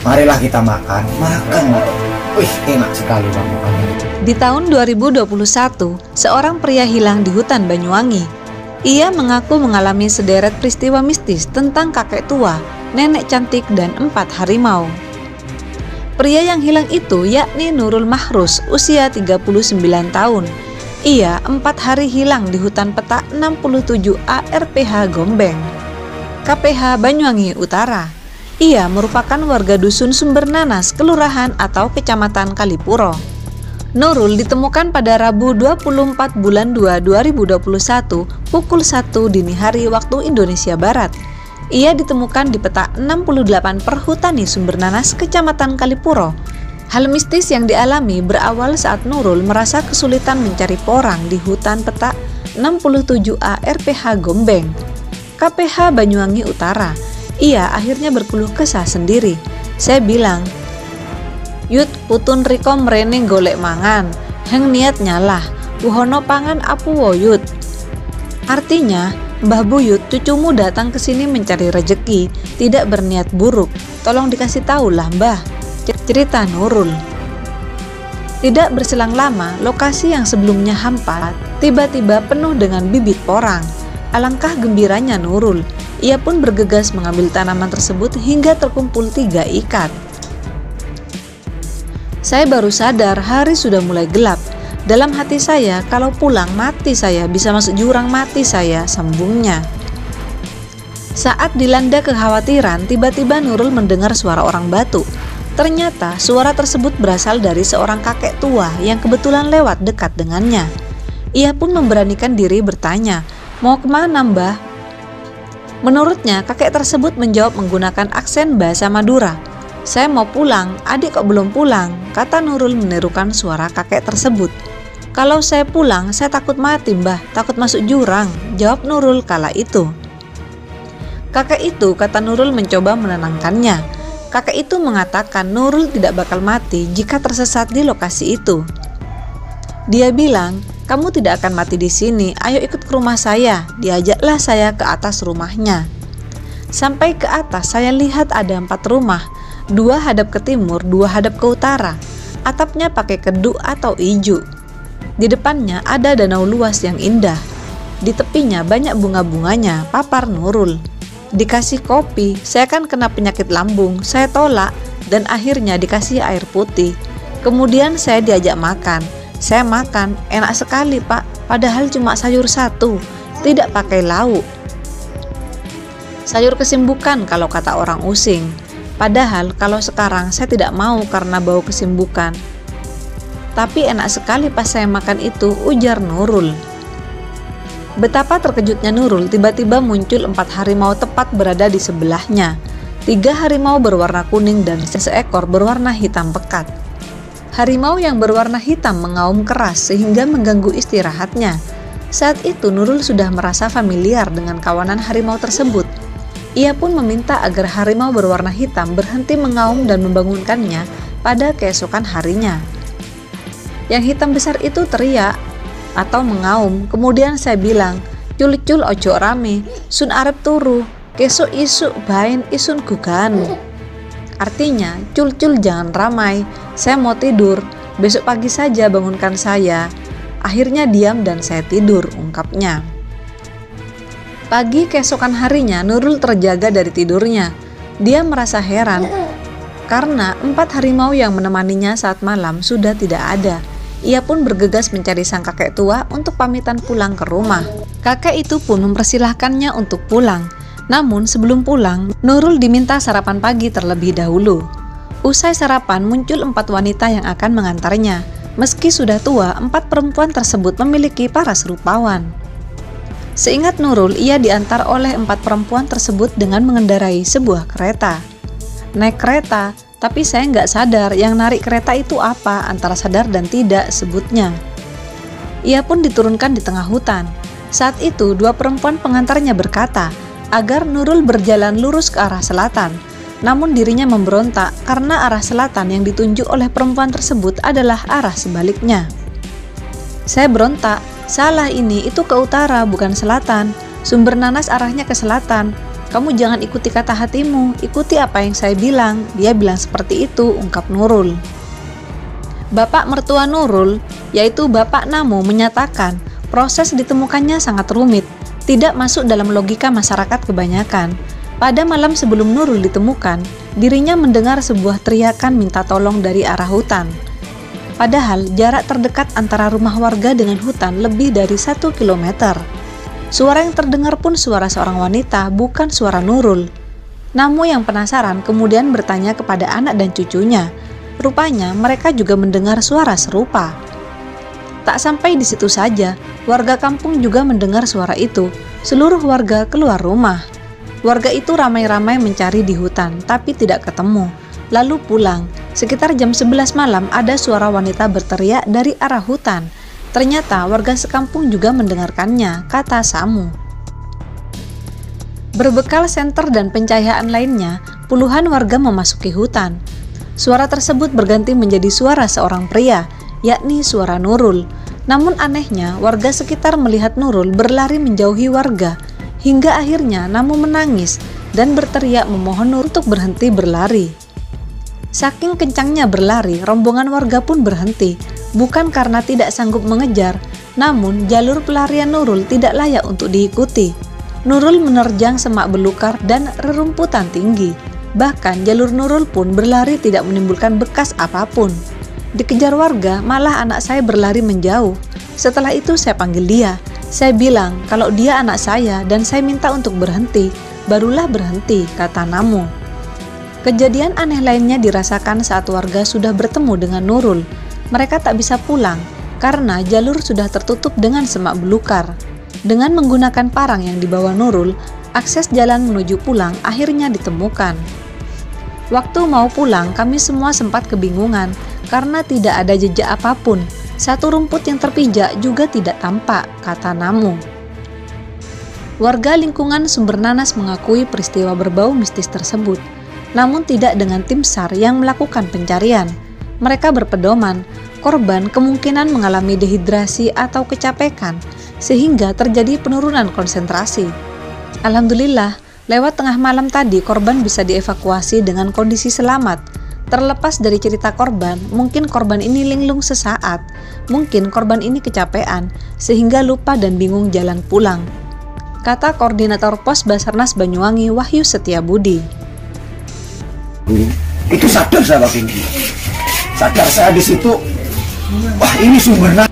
Marilah kita makan. Makan. Wih, enak sekali Bang makannya. Di tahun 2021, seorang pria hilang di hutan Banyuwangi. Ia mengaku mengalami sederet peristiwa mistis tentang kakek tua, nenek cantik, dan 4 harimau. Pria yang hilang itu yakni Nurul Mahrus, usia 39 tahun. Ia 4 hari hilang di hutan peta 67 ARPH Gombeng, KPH Banyuwangi Utara. Ia merupakan warga dusun Sumber Nanas, kelurahan atau kecamatan Kalipuro. Nurul ditemukan pada Rabu 24 bulan 2 2021 pukul 1 dini hari waktu Indonesia Barat. Ia ditemukan di peta 68 Perhutani Sumber Nanas, kecamatan Kalipuro. Hal mistis yang dialami berawal saat Nurul merasa kesulitan mencari porang di hutan peta 67 ARPH Gombeng, KPH Banyuwangi Utara. Ia akhirnya berkeluh kesah sendiri. Saya bilang, "Yut, putun riko mrene golek mangan, heng niat nyalah, wuhono pangan apu woyut." Artinya, Mbah Buyut, cucumu datang ke sini mencari rejeki, tidak berniat buruk. Tolong dikasih tahu lah Mbah, cerita Nurul. Tidak berselang lama, lokasi yang sebelumnya hampa tiba-tiba penuh dengan bibit porang. Alangkah gembiranya Nurul. Ia pun bergegas mengambil tanaman tersebut hingga terkumpul 3 ikat. Saya baru sadar hari sudah mulai gelap. Dalam hati saya, kalau pulang mati saya, bisa masuk jurang mati saya, sambungnya. Saat dilanda kekhawatiran, tiba-tiba Nurul mendengar suara orang batu. Ternyata suara tersebut berasal dari seorang kakek tua yang kebetulan lewat dekat dengannya. Ia pun memberanikan diri bertanya, "Mau kemana Mbah?" Menurutnya, kakek tersebut menjawab menggunakan aksen bahasa Madura. "Saya mau pulang, adik kok belum pulang?" kata Nurul menirukan suara kakek tersebut. "Kalau saya pulang, saya takut mati Mbah, takut masuk jurang," jawab Nurul kala itu. Kakek itu, kata Nurul mencoba menenangkannya. Kakek itu mengatakan Nurul tidak bakal mati jika tersesat di lokasi itu. Dia bilang, "Kamu tidak akan mati di sini, ayo ikut ke rumah saya." Diajaklah saya ke atas rumahnya. Sampai ke atas saya lihat ada 4 rumah, 2 hadap ke timur, 2 hadap ke utara. Atapnya pakai keduk atau ijuk. Di depannya ada danau luas yang indah. Di tepinya banyak bunga-bunganya, papar Nurul. Dikasih kopi, saya kan kena penyakit lambung, saya tolak dan akhirnya dikasih air putih. Kemudian saya diajak makan. Saya makan, enak sekali Pak, padahal cuma sayur 1, tidak pakai lauk. Sayur kesimbukan kalau kata orang Using. Padahal kalau sekarang saya tidak mau karena bau kesimbukan. Tapi enak sekali pas saya makan itu, ujar Nurul. Betapa terkejutnya Nurul, tiba-tiba muncul 4 harimau tepat berada di sebelahnya. 3 harimau berwarna kuning dan seekor berwarna hitam pekat. Harimau yang berwarna hitam mengaum keras sehingga mengganggu istirahatnya. Saat itu Nurul sudah merasa familiar dengan kawanan harimau tersebut. Ia pun meminta agar harimau berwarna hitam berhenti mengaum dan membangunkannya pada keesokan harinya. Yang hitam besar itu teriak atau mengaum. Kemudian saya bilang, "Cul-cul ojo rame, sun arep turu, kesok isuk bain isun gugan." Artinya, "Cul-cul jangan ramai, saya mau tidur, besok pagi saja bangunkan saya." Akhirnya diam dan saya tidur, ungkapnya. Pagi keesokan harinya Nurul terjaga dari tidurnya. Dia merasa heran karena 4 harimau yang menemaninya saat malam sudah tidak ada. Ia pun bergegas mencari sang kakek tua untuk pamitan pulang ke rumah. Kakek itu pun mempersilahkannya untuk pulang. Namun sebelum pulang, Nurul diminta sarapan pagi terlebih dahulu. Usai sarapan muncul 4 wanita yang akan mengantarnya. Meski sudah tua, 4 perempuan tersebut memiliki paras rupawan. Seingat Nurul, ia diantar oleh 4 perempuan tersebut dengan mengendarai sebuah kereta. Naik kereta, tapi saya nggak sadar yang narik kereta itu apa, antara sadar dan tidak, sebutnya. Ia pun diturunkan di tengah hutan. Saat itu 2 perempuan pengantarnya berkata agar Nurul berjalan lurus ke arah selatan. Namun dirinya memberontak karena arah selatan yang ditunjuk oleh perempuan tersebut adalah arah sebaliknya. Saya berontak, "Salah ini, itu ke utara bukan selatan. Sumber Nanas arahnya ke selatan. Kamu jangan ikuti kata hatimu, ikuti apa yang saya bilang. Dia bilang seperti itu, ungkap Nurul. Bapak mertua Nurul, yaitu Bapak Namo, menyatakan proses ditemukannya sangat rumit, tidak masuk dalam logika masyarakat kebanyakan. Pada malam sebelum Nurul ditemukan, dirinya mendengar sebuah teriakan minta tolong dari arah hutan. Padahal jarak terdekat antara rumah warga dengan hutan lebih dari 1 kilometer. Suara yang terdengar pun suara seorang wanita, bukan suara Nurul. Namo yang penasaran kemudian bertanya kepada anak dan cucunya. Rupanya mereka juga mendengar suara serupa. Tak sampai di situ saja, warga kampung juga mendengar suara itu. Seluruh warga keluar rumah. Warga itu ramai-ramai mencari di hutan, tapi tidak ketemu. Lalu pulang. Sekitar jam 11 malam ada suara wanita berteriak dari arah hutan. Ternyata warga sekampung juga mendengarkannya, kata Samu. Berbekal senter dan pencahayaan lainnya, puluhan warga memasuki hutan. Suara tersebut berganti menjadi suara seorang pria, yakni suara Nurul. Namun anehnya, warga sekitar melihat Nurul berlari menjauhi warga, hingga akhirnya Namo menangis dan berteriak memohon Nurul untuk berhenti berlari. Saking kencangnya berlari, rombongan warga pun berhenti, bukan karena tidak sanggup mengejar, namun jalur pelarian Nurul tidak layak untuk diikuti. Nurul menerjang semak belukar dan rerumputan tinggi. Bahkan jalur Nurul pun berlari tidak menimbulkan bekas apapun. Dikejar warga, malah anak saya berlari menjauh. Setelah itu saya panggil dia. Saya bilang kalau dia anak saya dan saya minta untuk berhenti, barulah berhenti, kata Namo. Kejadian aneh lainnya dirasakan saat warga sudah bertemu dengan Nurul. Mereka tak bisa pulang karena jalur sudah tertutup dengan semak belukar. Dengan menggunakan parang yang dibawa Nurul, akses jalan menuju pulang akhirnya ditemukan. Waktu mau pulang, kami semua sempat kebingungan karena tidak ada jejak apapun. Satu rumput yang terpijak juga tidak tampak, kata Namo. Warga lingkungan Sumber Nanas mengakui peristiwa berbau mistis tersebut, namun tidak dengan tim SAR yang melakukan pencarian. Mereka berpedoman, korban kemungkinan mengalami dehidrasi atau kecapekan, sehingga terjadi penurunan konsentrasi. Alhamdulillah, lewat tengah malam tadi korban bisa dievakuasi dengan kondisi selamat. Terlepas dari cerita korban, mungkin korban ini linglung sesaat, mungkin korban ini kecapean, sehingga lupa dan bingung jalan pulang, kata Koordinator Pos Basarnas Banyuwangi Wahyu Setiabudi. Itu sadar saya Pak Pinky. Sadar saya di situ, wah ini Sumber Nanas.